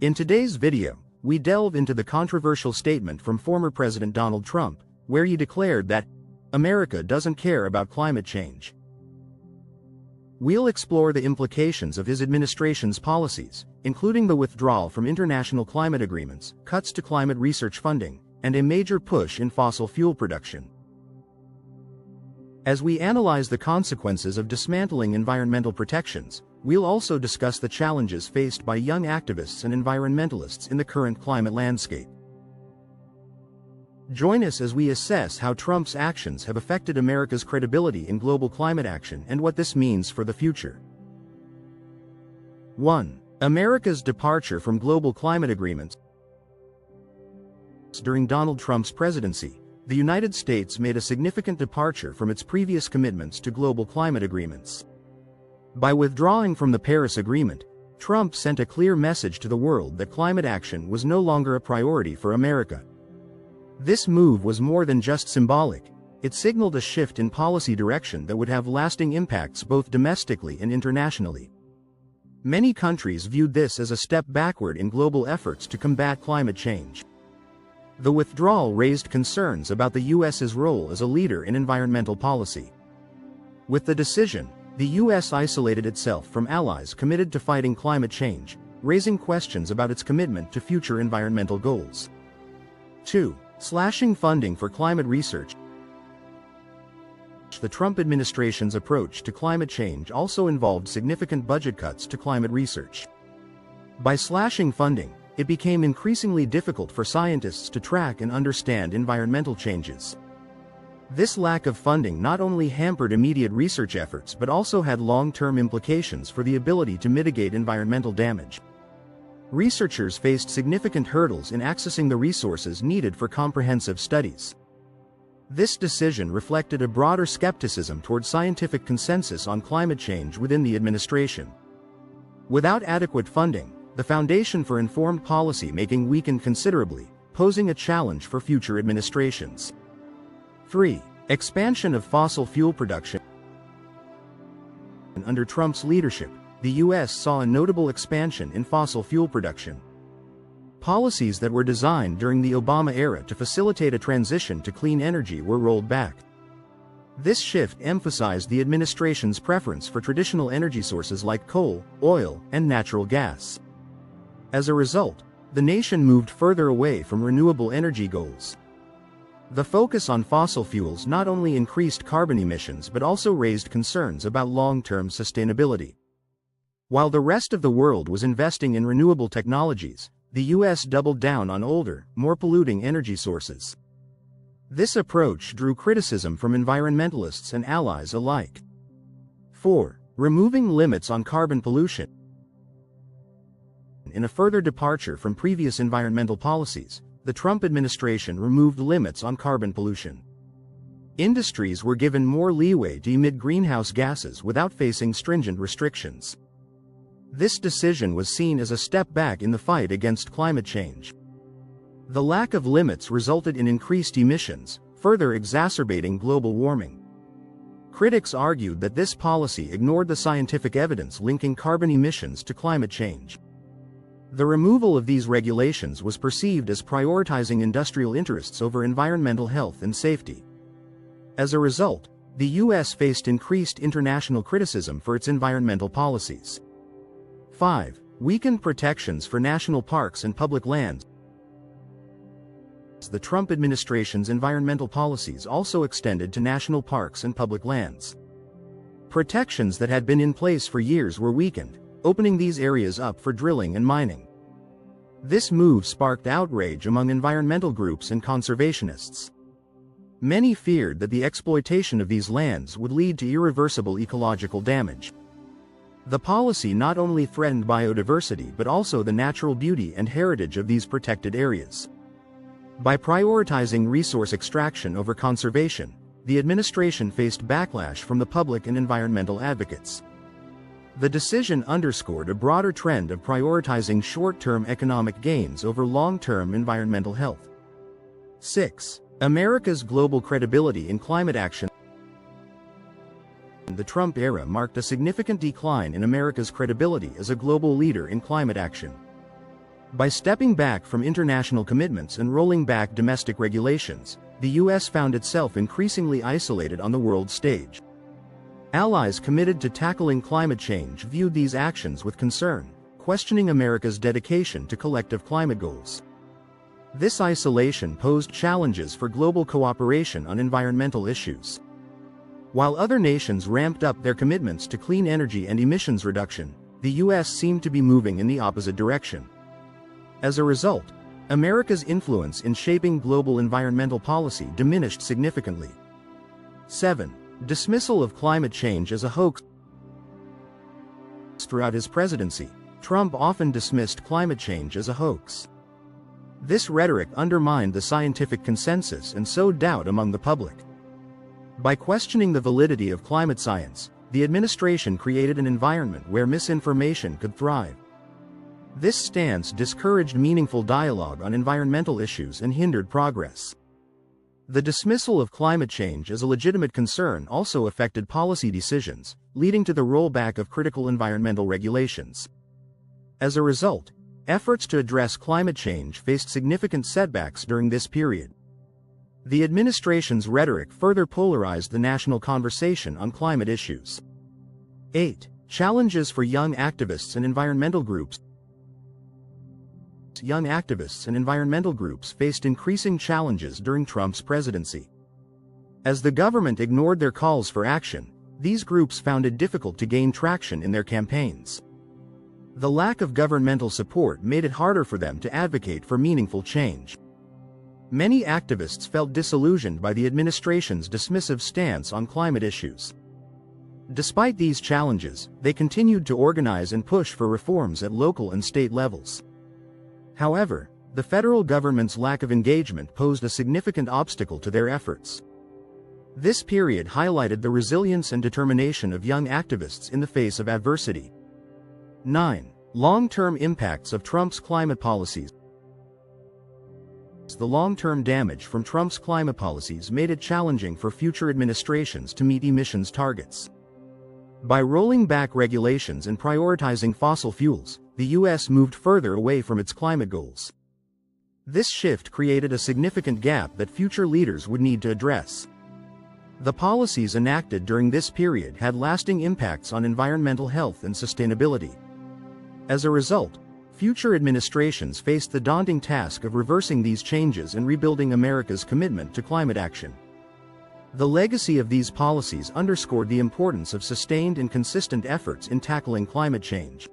In today's video, we delve into the controversial statement from former President Donald Trump, where he declared that America doesn't care about climate change. We'll explore the implications of his administration's policies, including the withdrawal from international climate agreements, cuts to climate research funding, and a major push in fossil fuel production. As we analyze the consequences of dismantling environmental protections, we'll also discuss the challenges faced by young activists and environmentalists in the current climate landscape. Join us as we assess how Trump's actions have affected America's credibility in global climate action and what this means for the future. 1. America's departure from global climate agreements. During Donald Trump's presidency, the United States made a significant departure from its previous commitments to global climate agreements. By withdrawing from the Paris Agreement, Trump sent a clear message to the world that climate action was no longer a priority for America. This move was more than just symbolic; it signaled a shift in policy direction that would have lasting impacts both domestically and internationally. Many countries viewed this as a step backward in global efforts to combat climate change. The withdrawal raised concerns about the U.S.'s role as a leader in environmental policy. With the decision, the U.S. isolated itself from allies committed to fighting climate change, raising questions about its commitment to future environmental goals. 2. Slashing funding for climate research. The Trump administration's approach to climate change also involved significant budget cuts to climate research. By slashing funding, it became increasingly difficult for scientists to track and understand environmental changes. This lack of funding not only hampered immediate research efforts but also had long-term implications for the ability to mitigate environmental damage. Researchers faced significant hurdles in accessing the resources needed for comprehensive studies. This decision reflected a broader skepticism toward scientific consensus on climate change within the administration. Without adequate funding, the foundation for informed policy making weakened considerably, posing a challenge for future administrations. 3. Expansion of fossil fuel production. Under Trump's leadership, the U.S. saw a notable expansion in fossil fuel production. Policies that were designed during the Obama era to facilitate a transition to clean energy were rolled back. This shift emphasized the administration's preference for traditional energy sources like coal, oil, and natural gas. As a result, the nation moved further away from renewable energy goals. The focus on fossil fuels not only increased carbon emissions but also raised concerns about long-term sustainability. While the rest of the world was investing in renewable technologies, the U.S. doubled down on older, more polluting energy sources. This approach drew criticism from environmentalists and allies alike. 4. Removing limits on carbon pollution. In a further departure from previous environmental policies, the Trump administration removed limits on carbon pollution. Industries were given more leeway to emit greenhouse gases without facing stringent restrictions. This decision was seen as a step back in the fight against climate change. The lack of limits resulted in increased emissions, further exacerbating global warming. Critics argued that this policy ignored the scientific evidence linking carbon emissions to climate change. The removal of these regulations was perceived as prioritizing industrial interests over environmental health and safety. As a result, the U.S. faced increased international criticism for its environmental policies. 5. Weakened protections for national parks and public lands. The Trump administration's environmental policies also extended to national parks and public lands. Protections that had been in place for years were weakened, opening these areas up for drilling and mining. This move sparked outrage among environmental groups and conservationists. Many feared that the exploitation of these lands would lead to irreversible ecological damage. The policy not only threatened biodiversity but also the natural beauty and heritage of these protected areas. By prioritizing resource extraction over conservation, the administration faced backlash from the public and environmental advocates. The decision underscored a broader trend of prioritizing short-term economic gains over long-term environmental health. 6. America's global credibility in climate action. The Trump era marked a significant decline in America's credibility as a global leader in climate action. By stepping back from international commitments and rolling back domestic regulations, the U.S. found itself increasingly isolated on the world stage. Allies committed to tackling climate change viewed these actions with concern, questioning America's dedication to collective climate goals. This isolation posed challenges for global cooperation on environmental issues. While other nations ramped up their commitments to clean energy and emissions reduction, the U.S. seemed to be moving in the opposite direction. As a result, America's influence in shaping global environmental policy diminished significantly. 7. Dismissal of climate change as a hoax. Throughout his presidency, Trump often dismissed climate change as a hoax. This rhetoric undermined the scientific consensus and sowed doubt among the public. By questioning the validity of climate science, the administration created an environment where misinformation could thrive. This stance discouraged meaningful dialogue on environmental issues and hindered progress. The dismissal of climate change as a legitimate concern also affected policy decisions, leading to the rollback of critical environmental regulations. As a result, efforts to address climate change faced significant setbacks during this period. The administration's rhetoric further polarized the national conversation on climate issues. 8. Challenges for young activists and environmental groups. Young activists and environmental groups faced increasing challenges during Trump's presidency. As the government ignored their calls for action, these groups found it difficult to gain traction in their campaigns. The lack of governmental support made it harder for them to advocate for meaningful change. Many activists felt disillusioned by the administration's dismissive stance on climate issues. Despite these challenges, they continued to organize and push for reforms at local and state levels. However, the federal government's lack of engagement posed a significant obstacle to their efforts. This period highlighted the resilience and determination of young activists in the face of adversity. 9. Long-term impacts of Trump's climate policies. The long-term damage from Trump's climate policies made it challenging for future administrations to meet emissions targets. By rolling back regulations and prioritizing fossil fuels, the U.S. moved further away from its climate goals. This shift created a significant gap that future leaders would need to address. The policies enacted during this period had lasting impacts on environmental health and sustainability. As a result, future administrations faced the daunting task of reversing these changes and rebuilding America's commitment to climate action. The legacy of these policies underscored the importance of sustained and consistent efforts in tackling climate change.